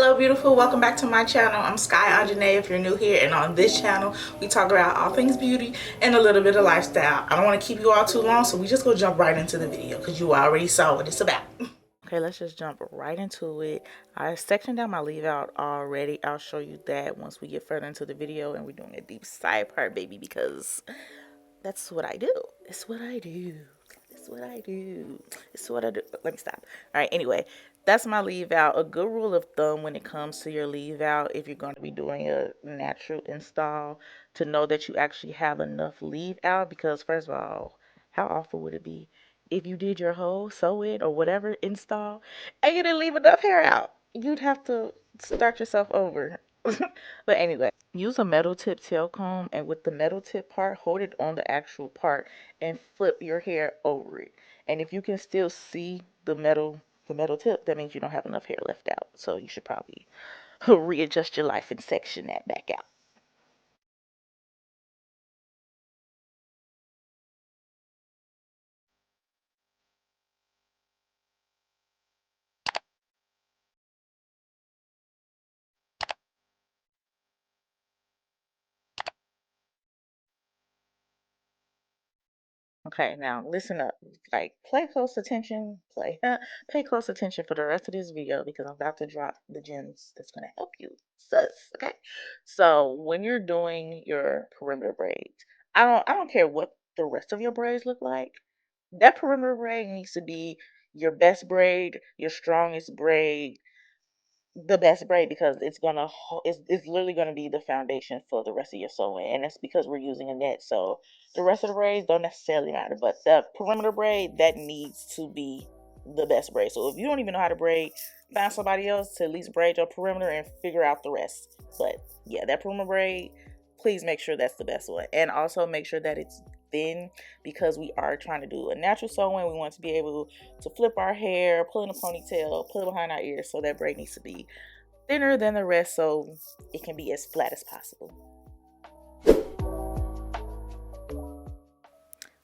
Hello beautiful, welcome back to my channel. I'm Sky.Onjahnae if you're new here, and on this channel we talk about all things beauty and a little bit of lifestyle. I don't want to keep you all too long, so we just go jump right into the video because you already saw what it's about. Okay, let's just jump right into it. I sectioned out my leave out already. I'll show you that once we get further into the video, and we're doing a deep side part, baby, because that's what I do. It's what I do. It's what I do. It's what I do. Let me stop. All right, anyway, that's my leave out. A good rule of thumb when it comes to your leave out, if you're going to be doing a natural install, to know that you actually have enough leave out, because first of all, how awful would it be if you did your whole sew-in or whatever install and you didn't leave enough hair out? You'd have to start yourself over. But anyway, use a metal tip tail comb, and with the metal tip part, hold it on the actual part and flip your hair over it. And if you can still see the metal tip, that means you don't have enough hair left out. So you should probably readjust your life and section that back out. Okay, now listen up. Like, play close attention. Pay close attention for the rest of this video because I'm about to drop the gems that's gonna help you. Sus. Okay. So when you're doing your perimeter braids, I don't care what the rest of your braids look like. That perimeter braid needs to be your best braid, your strongest braid, the best braid, because it's literally gonna be the foundation for the rest of your sewing, and that's because we're using a net. So the rest of the braids don't necessarily matter, but the perimeter braid, that needs to be the best braid. So if you don't even know how to braid, find somebody else to at least braid your perimeter and figure out the rest. But yeah, that perimeter braid, please make sure that's the best one, and also make sure that it's thin, because we are trying to do a natural sewing. We want to be able to flip our hair, pull in a ponytail, pull it behind our ears, so that braid needs to be thinner than the rest so it can be as flat as possible.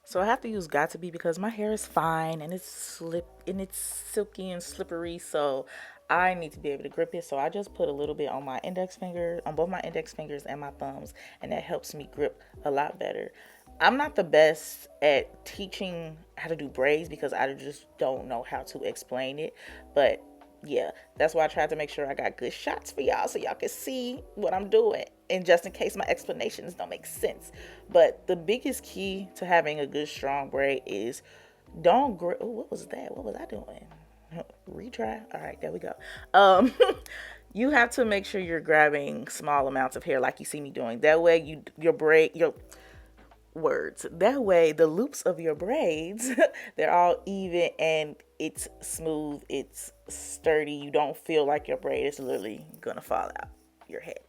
So I have to use got to be because my hair is fine and it's silky and slippery, so I need to be able to grip it. So I just put a little bit on my index finger, on both my index fingers and my thumbs, and that helps me grip a lot better. I'm not the best at teaching how to do braids because I just don't know how to explain it, but yeah, that's why I tried to make sure I got good shots for y'all so y'all can see what I'm doing, and just in case my explanations don't make sense. But the biggest key to having a good strong braid is don't grip. Oh, what was that? What was I doing? Retry. All right, there we go. You have to make sure you're grabbing small amounts of hair like you see me doing. That way that way the loops of your braids they're all even and it's smooth, it's sturdy. You don't feel like your braid is literally gonna fall out your head.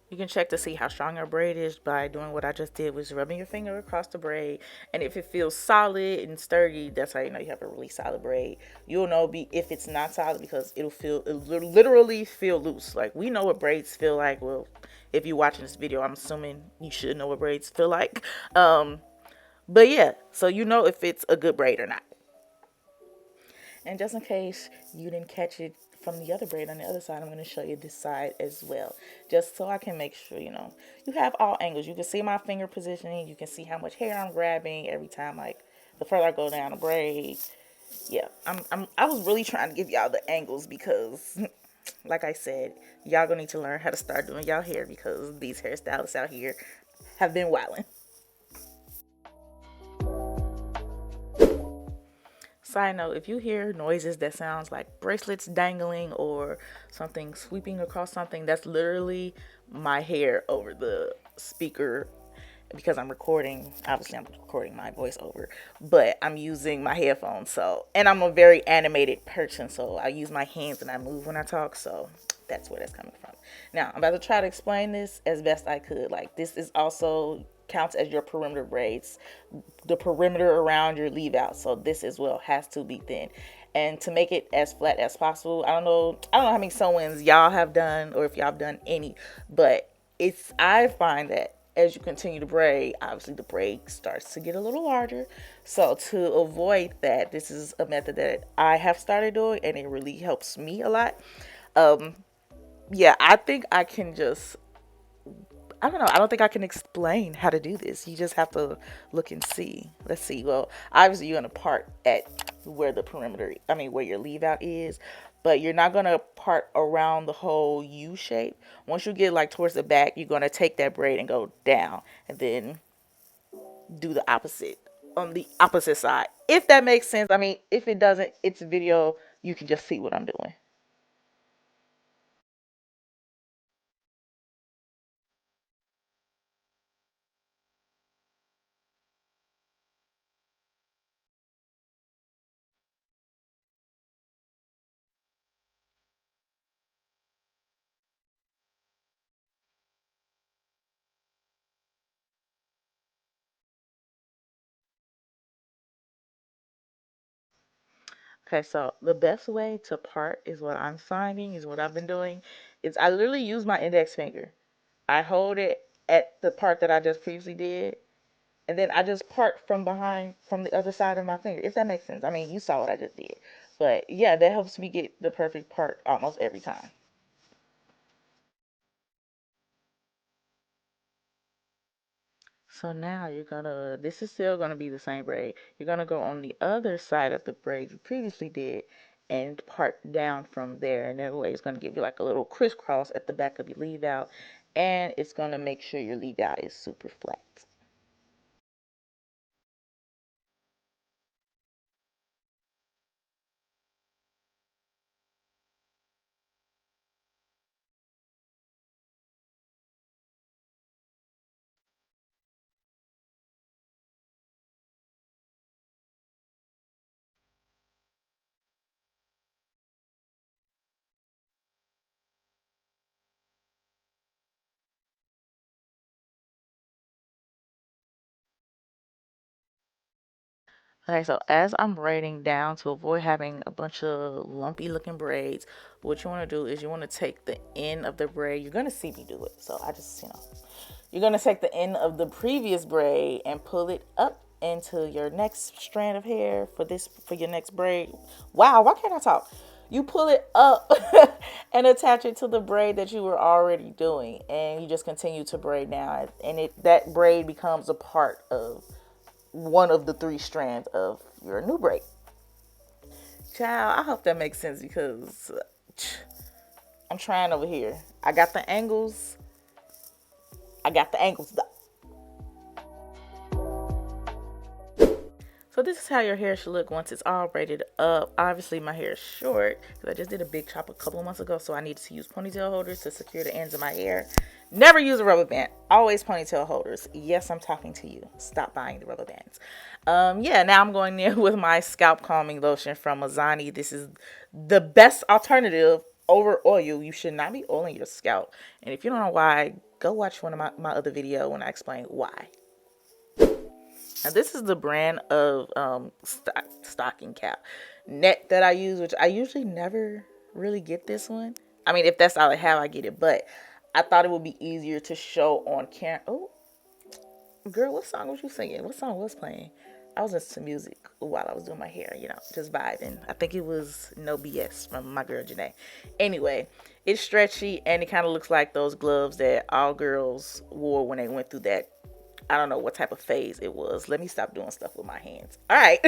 You can check to see how strong your braid is by doing what I just did, was rubbing your finger across the braid. And if it feels solid and sturdy, that's how you know you have a really solid braid. You'll know if it's not solid because it'll literally feel loose. Like, we know what braids feel like. Well, if you're watching this video, I'm assuming you should know what braids feel like. But yeah, so you know if it's a good braid or not. And just in case you didn't catch it from the other braid on the other side, I'm going to show you this side as well. Just so I can make sure, you have all angles. You can see my finger positioning. You can see how much hair I'm grabbing every time, like the further I go down the braid. Yeah, I was really trying to give y'all the angles because, like I said, y'all going to need to learn how to start doing y'all hair because these hairstylists out here have been wilding. Side note, if you hear noises that sounds like bracelets dangling or something sweeping across something, that's literally my hair over the speaker, because I'm recording. Obviously, I'm recording my voice over, but I'm using my headphones. So, and I'm a very animated person, so I use my hands and I move when I talk. So that's where that's coming from. Now, I'm about to try to explain this as best I could. Like, this is also counts as your perimeter braids, the perimeter around your leave out. So this as well has to be thin. And to make it as flat as possible, I don't know how many sew-ins y'all have done or if y'all have done any, but I find that as you continue to braid, obviously the braid starts to get a little larger. So to avoid that, this is a method that I have started doing, and it really helps me a lot. Um, yeah, I think I can just, I don't know. I don't think I can explain how to do this. You just have to look and see. Let's see. Well, obviously you're gonna part at where the perimeter, I mean, where your leave out is, but you're not gonna part around the whole U shape. Once you get like towards the back, you're gonna take that braid and go down, and then do the opposite on the opposite side. If that makes sense. I mean, if it doesn't, it's a video. You can just see what I'm doing. Okay, so the best way to part is what I'm finding, is what I've been doing, is I literally use my index finger. I hold it at the part that I just previously did, and then I just part from behind, from the other side of my finger, if that makes sense. I mean, you saw what I just did. But yeah, that helps me get the perfect part almost every time. So now you're gonna, this is still gonna be the same braid. You're gonna go on the other side of the braid you previously did and part down from there. And that way it's gonna give you like a little crisscross at the back of your leave out. And it's gonna make sure your leave out is super flat. Okay, so as I'm braiding down to avoid having a bunch of lumpy looking braids, what you want to do is you want to take the end of the braid. You're going to see me do it. So I just, you're going to take the end of the previous braid and pull it up into your next strand of hair for your next braid. Wow, why can't I talk? You pull it up and attach it to the braid that you were already doing, and you just continue to braid down, and that braid becomes a part of one of the three strands of your new braid. Child, I hope that makes sense because I'm trying over here. I got the angles. I got the angles. So this is how your hair should look once it's all braided up. Obviously my hair is short because I just did a big chop a couple of months ago, so I needed to use ponytail holders to secure the ends of my hair. Never use a rubber band. Always ponytail holders. Yes, I'm talking to you. Stop buying the rubber bands. Yeah, now I'm going there with my scalp calming lotion from Azani. This is the best alternative over oil. You should not be oiling your scalp. And if you don't know why, go watch one of my other video when I explain why. Now this is the brand of stocking cap net that I use, which I usually never really get this one. I mean, if that's all I have, I get it. But I thought it would be easier to show on camera. Oh, girl, what song was you singing? What song was playing? I was listening to music while I was doing my hair, just vibing. I think it was No BS from my girl Janae. Anyway, it's stretchy and it kind of looks like those gloves that all girls wore when they went through that. I don't know what type of phase it was. Let me stop doing stuff with my hands. All right.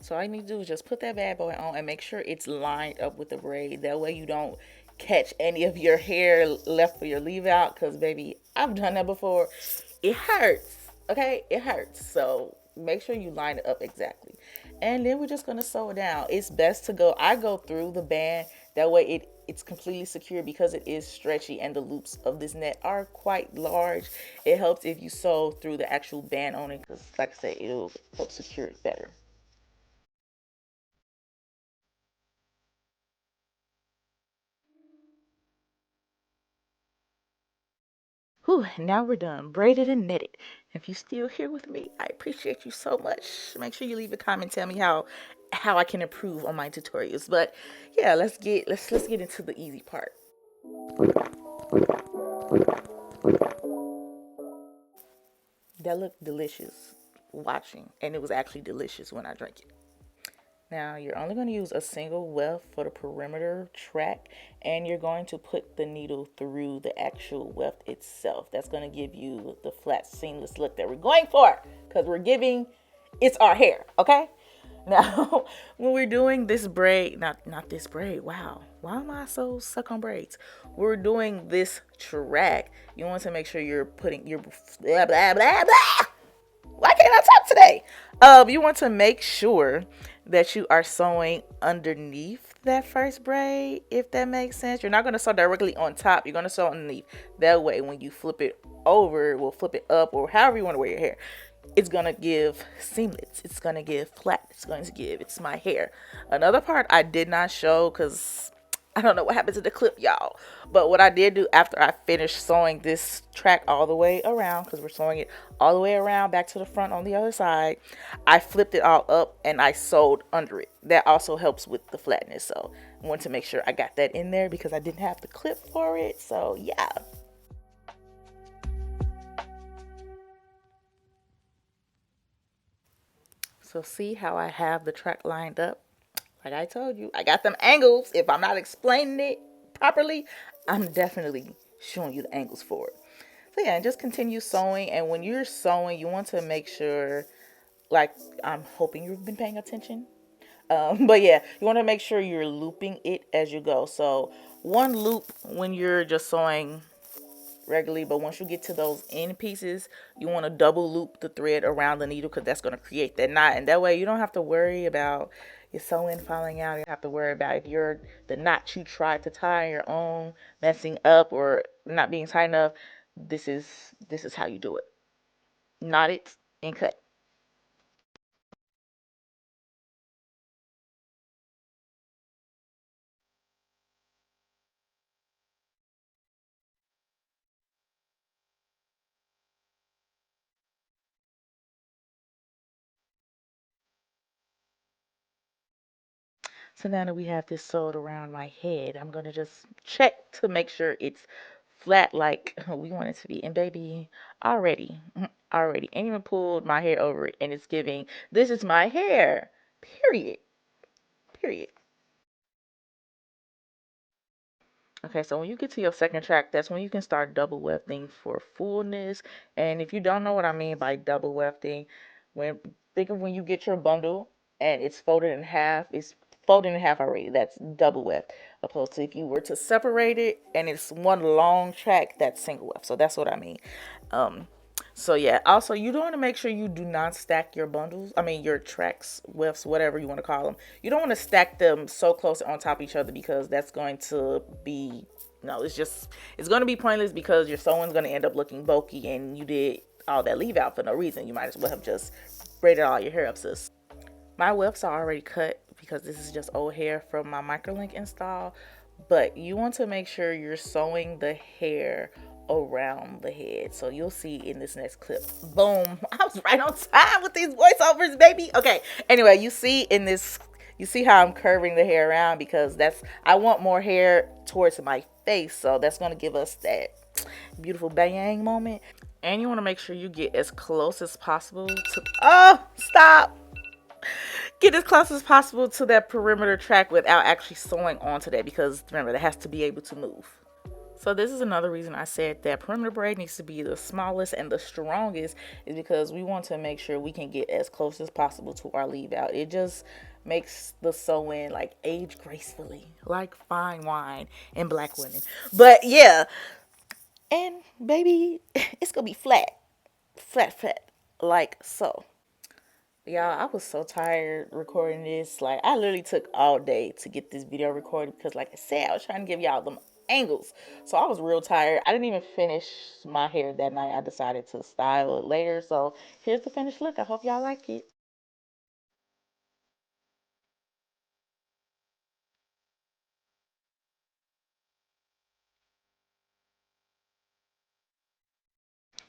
So all you need to do is just put that bad boy on and make sure it's lined up with the braid. That way you don't catch any of your hair left for your leave out. Because, baby, I've done that before. It hurts. Okay? It hurts. So make sure you line it up exactly. And then we're just going to sew it down. It's best to go, I go through the band. That way it's completely secure because it is stretchy and the loops of this net are quite large. It helps if you sew through the actual band on it because, like I said, it'll help secure it better. Whew, now we're done. Braided and knitted. If you're still here with me, I appreciate you so much. Make sure you leave a comment, tell me how I can improve on my tutorials. But yeah, let's get into the easy part. That looked delicious watching, and it was actually delicious when I drank it. Now you're only going to use a single weft for the perimeter track, and you're going to put the needle through the actual weft itself. That's going to give you the flat seamless look that we're going for, because we're giving, it's our hair, okay? Now, when we're doing this braid, not this braid, wow, why am I so stuck on braids? We're doing this track. You want to make sure you're putting your blah blah blah blah. Why can't I talk today? You want to make sure that you are sewing underneath that first braid, if that makes sense. You're not going to sew directly on top. You're going to sew underneath. That way, when you flip it over, we'll flip it up, or however you want to wear your hair, it's going to give seamless. It's going to give flat. It's going to give, it's my hair. Another part I did not show because I don't know what happened to the clip, y'all. But what I did do after I finished sewing this track all the way around, because we're sewing it all the way around back to the front on the other side, I flipped it all up and I sewed under it. That also helps with the flatness. So I wanted to make sure I got that in there because I didn't have the clip for it. So yeah. So see how I have the track lined up? Like I told you, I got them angles. If I'm not explaining it properly, I'm definitely showing you the angles for it. So yeah, and just continue sewing. And when you're sewing, you want to make sure, like, I'm hoping you've been paying attention. But yeah, you want to make sure you're looping it as you go. So one loop when you're just sewing regularly, but once you get to those end pieces, you want to double loop the thread around the needle, because that's going to create that knot, and that way you don't have to worry about your sewing falling out. You don't have to worry about if you're the knot you tried to tie your own messing up or not being tight enough. This is how you do it. Knot it and cut. So now that we have this sewed around my head, I'm going to just check to make sure it's flat like we want it to be. And baby, already, already, ain't even pulled my hair over it. And it's giving, this is my hair. Period. Period. Okay, so when you get to your second track, that's when you can start double wefting for fullness. And if you don't know what I mean by double wefting, when think of when you get your bundle and it's folded in half, it's folded in half already. That's double weft. Opposed to if you were to separate it and it's one long track, that's single weft. So that's what I mean. Um, so yeah, also you don't want to make sure you do not stack your bundles. I mean your tracks, wefts, whatever you want to call them. You don't want to stack them so close on top of each other, because that's going to be, no, it's going to be pointless, because your sewing's going to end up looking bulky and you did all that leave out for no reason. You might as well have just braided all your hair up, sis. My wefts are already cut because this is just old hair from my microlink install, but you want to make sure you're sewing the hair around the head. So you'll see in this next clip. Boom. I was right on time with these voiceovers, baby. Okay. Anyway, you see in this, you see how I'm curving the hair around, because I want more hair towards my face. So that's going to give us that beautiful bang moment. And you want to make sure you get as close as possible to, oh, stop. Get as close as possible to that perimeter track without actually sewing onto that, because remember, that has to be able to move. So this is another reason I said that perimeter braid needs to be the smallest and the strongest, is because we want to make sure we can get as close as possible to our leave out. It just makes the sew-in like age gracefully, like fine wine in black women. But yeah, and baby, it's gonna be flat, flat, flat, like so. Y'all, I was so tired recording this. Like, I literally took all day to get this video recorded because, like I said, I was trying to give y'all them angles. So I was real tired. I didn't even finish my hair that night. I decided to style it later. So here's the finished look. I hope y'all like it.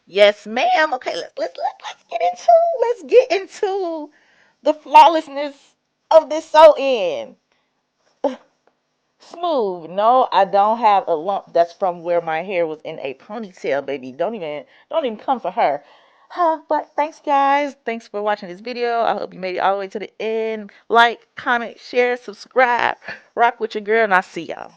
Yes, ma'am. Okay, let's get into the flawlessness of this sew in. Smooth. No, I don't have a lump. That's from where my hair was in a ponytail, baby. Don't even come for her. But thanks, guys. Thanks for watching this video. I hope you made it all the way to the end. Like, comment, share, subscribe. Rock with your girl, and I'll see y'all.